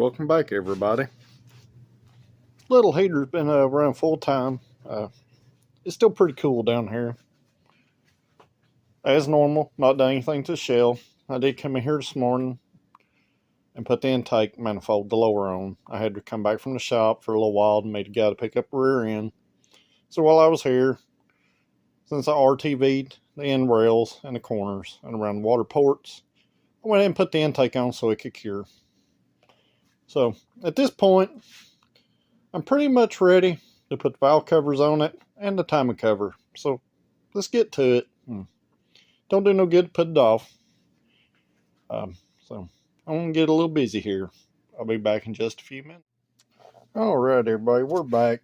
welcome back everybody. Little heater's been running full time. It's still pretty cool down here. As normal, not done anything to the shell. I did come in here this morning and put the intake manifold, the lower on. I had to come back from the shop for a little while and made a guy to pick up the rear end. So while I was here, since I RTV'd the end rails and the corners and around the water ports, I went ahead and put the intake on so it could cure. So at this point, I'm pretty much ready to put the valve covers on it and the timing cover. So let's get to it. Don't do no good to put it off. So I'm going to get a little busy here. I'll be back in just a few minutes. Alright everybody, we're back.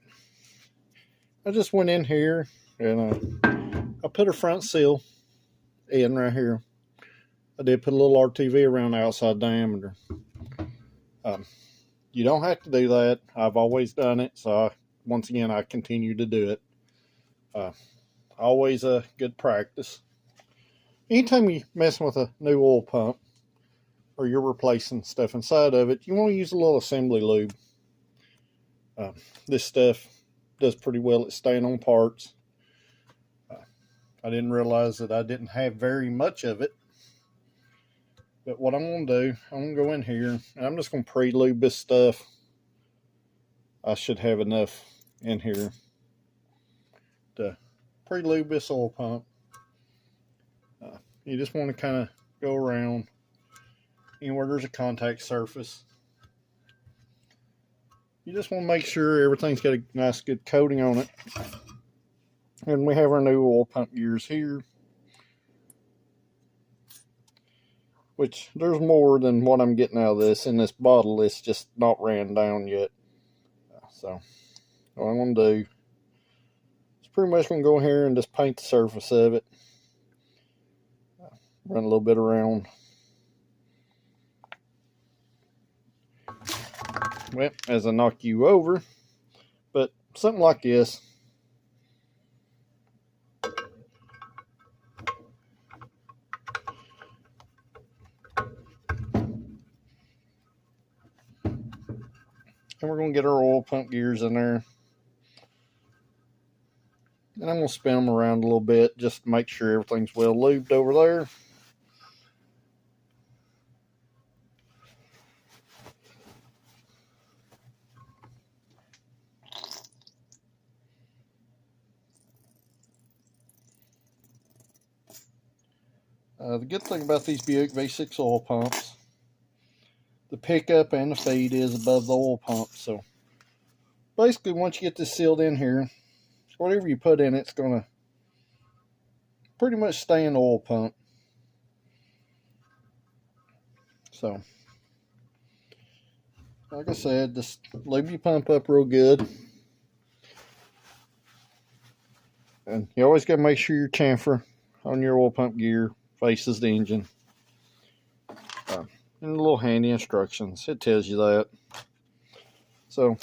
I just went in here and I put a front seal in right here. I did put a little RTV around the outside diameter. You don't have to do that. I've always done it, so once again I continue to do it. Always a good practice. Anytime you're messing with a new oil pump or you're replacing stuff inside of it, you want to use a little assembly lube. This stuff does pretty well at staying on parts. I didn't realize that I didn't have very much of it. But what I'm going to do, I'm going to go in here and I'm just going to pre-lube this stuff. I should have enough in here to pre-lube this oil pump. You just want to kind of go around anywhere there's a contact surface. You just want to make sure everything's got a nice good coating on it. And we have our new oil pump gears here, which there's more than what I'm getting out of this in this bottle. It's just not ran down yet. So what I'm going to do is pretty much going to go here and just paint the surface of it. Run a little bit around. Well, as I knock you over, but something like this. And we're going to get our oil pump gears in there. And I'm going to spin them around a little bit just to make sure everything's well lubed over there. The good thing about these Buick V6 oil pumps, the pickup and the feed is above the oil pump. So basically once you get this sealed in here, whatever you put in it's going to pretty much stay in the oil pump. So like I said, just lube your pump up real good. And you always got to make sure your chamfer on your oil pump gear faces the engine. And the little handy instructions, it tells you that. So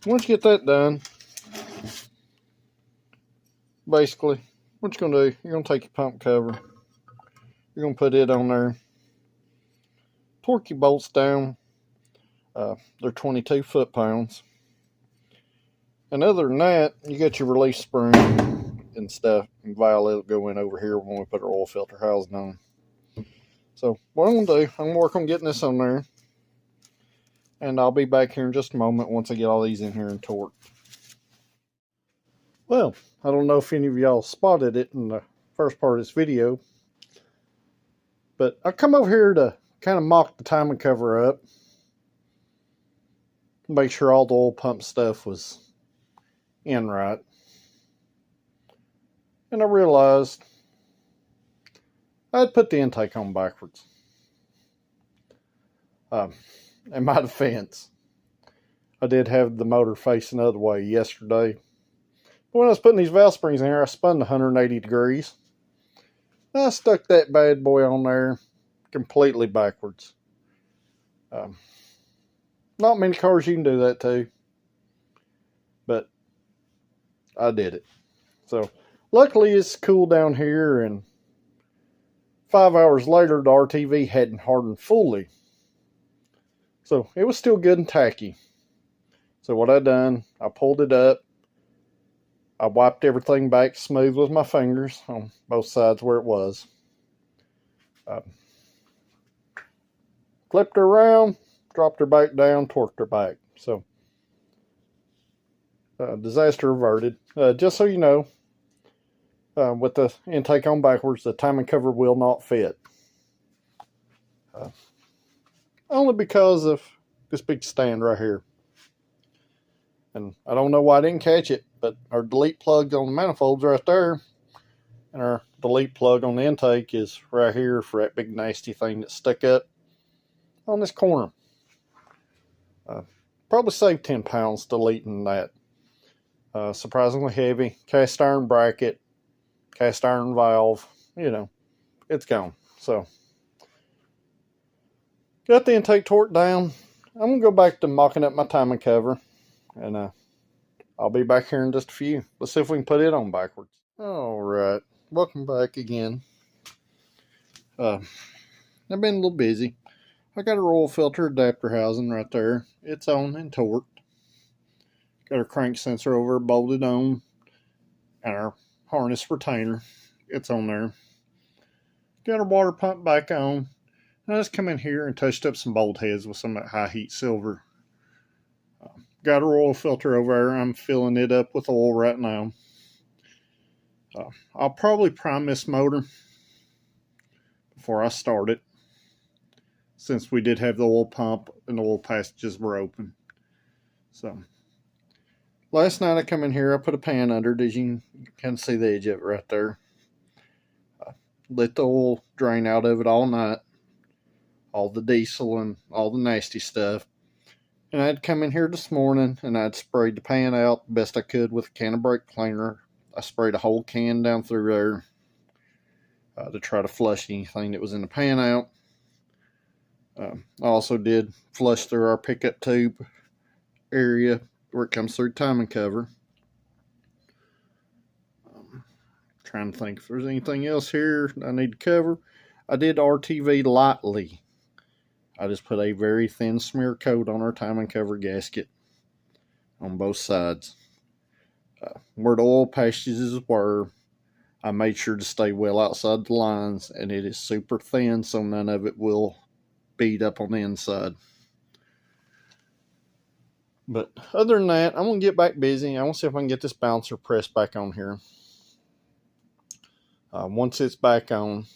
once you get that done, basically what you're going to do, you're going to take your pump cover, you're going to put it on there, torque your bolts down. They're 22 foot-pounds. And other than that, you got your release spring and stuff, and valve will go in over here when we put our oil filter housing on. So what I'm going to do, I'm going to work on getting this on there, and I'll be back here in just a moment once I get all these in here and torqued. Well, I don't know if any of y'all spotted it in the first part of this video, but I come over here to kind of mock the timing cover up, make sure all the oil pump stuff was in right. And I realized I'd put the intake on backwards. In my defense, I did have the motor facing the other way yesterday. But when I was putting these valve springs in here, I spun 180 degrees. And I stuck that bad boy on there completely backwards. Not many cars you can do that to, but I did it. So luckily it's cool down here, and 5 hours later the RTV hadn't hardened fully. So it was still good and tacky. So what I done, I pulled it up. I wiped everything back smooth with my fingers on both sides where it was. Flipped her around, dropped her back down, torqued her back. So disaster averted. Just so you know, with the intake on backwards, the timing cover will not fit. Only because of this big stand right here. And I don't know why I didn't catch it, but our delete plug on the manifold's right there. And our delete plug on the intake is right here for that big nasty thing that stuck up on this corner. Probably saved 10 pounds deleting that. Surprisingly heavy. Cast iron bracket, cast iron valve, you know, it's gone. So, got the intake torque down. I'm going to go back to mocking up my timing cover. And I'll be back here in just a few. Let's see if we can put it on backwards. Alright, welcome back again. I've been a little busy. I got our oil filter adapter housing right there. It's on and torqued. Got our crank sensor over bolted on. And our harness retainer. It's on there. Got our water pump back on. And I just come in here and touched up some bolt heads with some of that high heat silver. Got our oil filter over there. I'm filling it up with oil right now. I'll probably prime this motor before I start it, since we did have the oil pump and the oil passages were open. So, last night I come in here, I put a pan under it, as you can kind of see the edge of it right there. Let the oil drain out of it all night, all the diesel and all the nasty stuff. And I'd come in here this morning and I'd sprayed the pan out the best I could with a can of brake cleaner. I sprayed a whole can down through there to try to flush anything that was in the pan out. I also did flush through our pickup tube area where it comes through timing cover. Trying to think if there's anything else here I need to cover. I did RTV lightly. I just put a very thin smear coat on our timing cover gasket on both sides. Where the oil passages were, I made sure to stay well outside the lines, and it is super thin so none of it will bead up on the inside. But other than that, I'm going to get back busy. I want to see if I can get this bouncer pressed back on here. Once it's back on,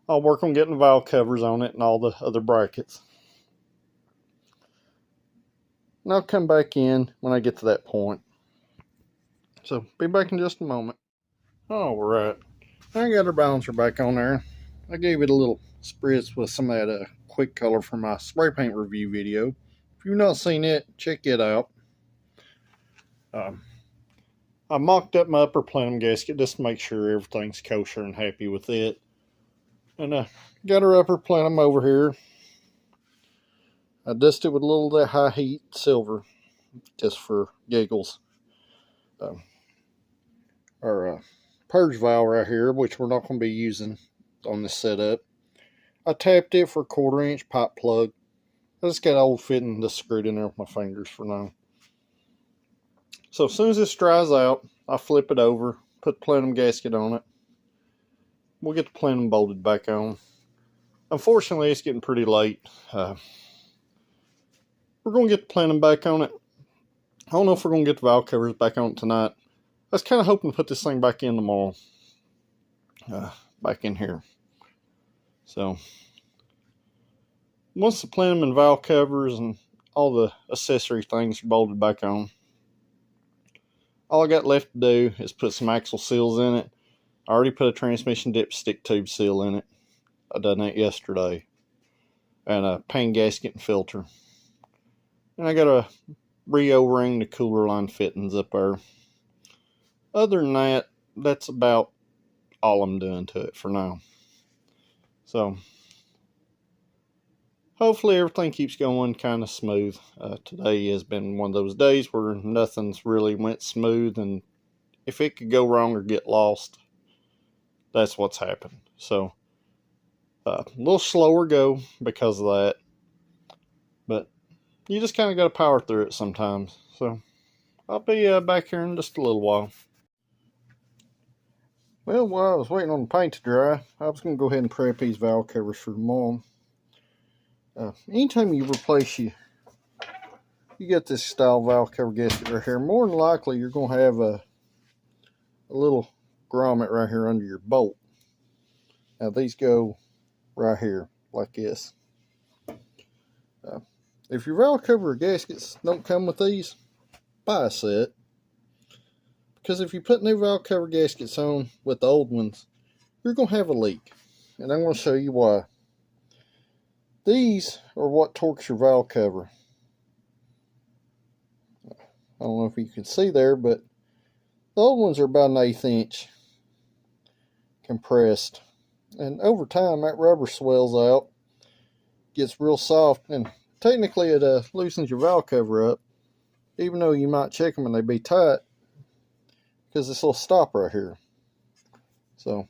I'll work on getting the valve covers on it and all the other brackets. And I'll come back in when I get to that point. So, be back in just a moment. Alright, I got our balancer back on there. I gave it a little spritz with some of that quick color from my spray paint review video. If you've not seen it, check it out. I mocked up my upper plenum gasket just to make sure everything's kosher and happy with it. And I got our upper plenum over here. I dusted it with a little of that high heat silver, just for giggles. Our purge valve right here, which we're not going to be using on this setup. I tapped it for a 1/4 inch pipe plug. I just got old fitting just screwed in there with my fingers for now. So as soon as this dries out, I flip it over, put the plenum gasket on it. We'll get the plenum bolted back on. Unfortunately, it's getting pretty late. We're going to get the plenum back on it. I don't know if we're going to get the valve covers back on it tonight. I was kind of hoping to put this thing back in tomorrow. Back in here. So, once the plenum and valve covers and all the accessory things are bolted back on, all I got left to do is put some axle seals in it. I already put a transmission dipstick tube seal in it. I done that yesterday. And a pan gasket and filter. And I got to re-O-ring the cooler line fittings up there. Other than that, that's about all I'm doing to it for now. So, hopefully everything keeps going kind of smooth. Today has been one of those days where nothing's really went smooth, and if it could go wrong or get lost, that's what's happened. So, a little slower go because of that. But you just kind of got to power through it sometimes. So I'll be back here in just a little while. Well, while I was waiting on the paint to dry, I was going to go ahead and prep these valve covers for tomorrow. Anytime you replace you get this style valve cover gasket right here, more than likely you're going to have a little grommet right here under your bolt. Now these go right here like this. If your valve cover gaskets don't come with these, buy a set. Because if you put new valve cover gaskets on with the old ones, you're going to have a leak. And I'm going to show you why. These are what torques your valve cover. I don't know if you can see there, but the old ones are about an 1/8 inch compressed. And over time, that rubber swells out, gets real soft, and technically it loosens your valve cover up, even though you might check them and they be tight, because this little stop right here. So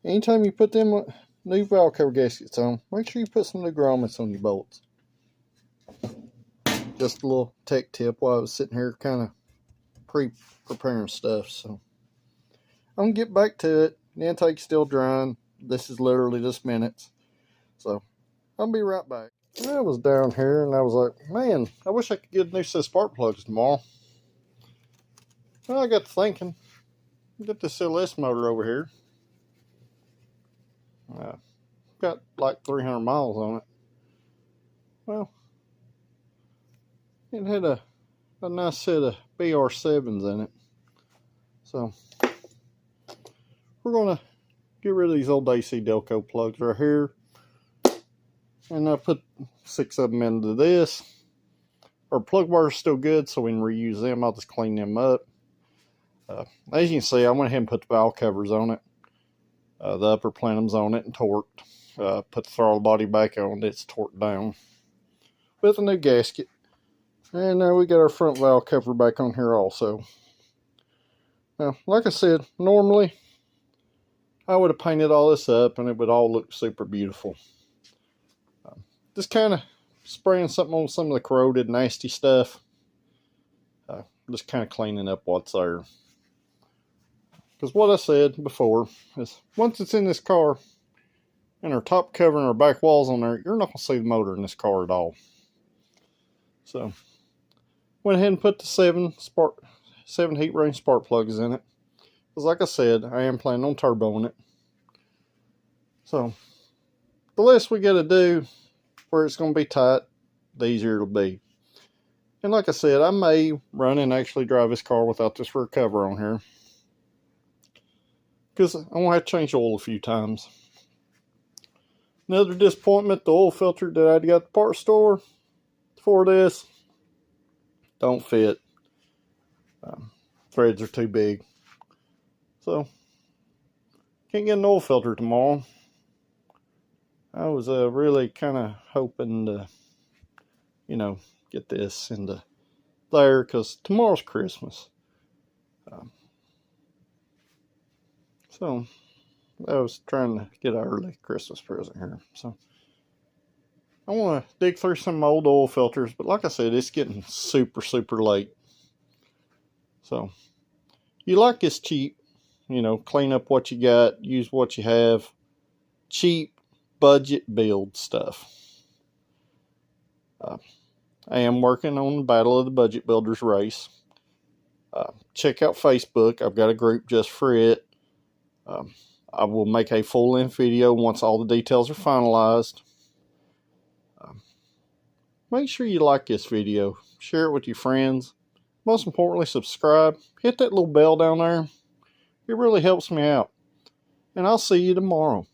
anytime you put them new valve cover gaskets on, make sure you put some new grommets on your bolts. Just a little tech tip while I was sitting here kind of preparing stuff. So I'm gonna get back to it. The intake's still drying. This is literally just minutes. So I'll be right back. I was down here and I was like, man, I wish I could get a new set of spark plugs tomorrow. Well, I got to thinking, get this LS motor over here. Got like 300 miles on it. Well, it had a nice set of BR7s in it. So we're going to get rid of these old AC Delco plugs right here. And I put 6 of them into this. Our plug bars are still good, so we can reuse them. I'll just clean them up. As you can see, I went ahead and put the valve covers on it. The upper plenum's on it and torqued. Put the throttle body back on it. It's torqued down with a new gasket. And now we got our front valve cover back on here also. Now, like I said, normally I would have painted all this up and it would all look super beautiful. Just kind of spraying something on some of the corroded, nasty stuff. Just kind of cleaning up what's there. Because what I said before is once it's in this car and our top cover and our back walls on there, you're not going to see the motor in this car at all. So went ahead and put the 7 heat range spark plugs in it. Because like I said, I am planning on turboing it. So the less we got to do where it's going to be tight, the easier it'll be. And like I said, I may run and actually drive this car without this rear cover on here. Because I'm going to have to change oil a few times. Another disappointment, the oil filter that I got at the parts store for this don't fit. Threads are too big. So, can't get an oil filter tomorrow. I was really kind of hoping to, get this into there because tomorrow's Christmas. So I was trying to get an early Christmas present here. So I want to dig through some old oil filters, but like I said, it's getting super, super late. So you like this cheap, clean up what you got, use what you have, cheap budget build stuff. I am working on the Battle of the Budget Builders race. Check out Facebook. I've got a group just for it. I will make a full-length video once all the details are finalized. Make sure you like this video. Share it with your friends. Most importantly, subscribe. Hit that little bell down there. It really helps me out. And I'll see you tomorrow.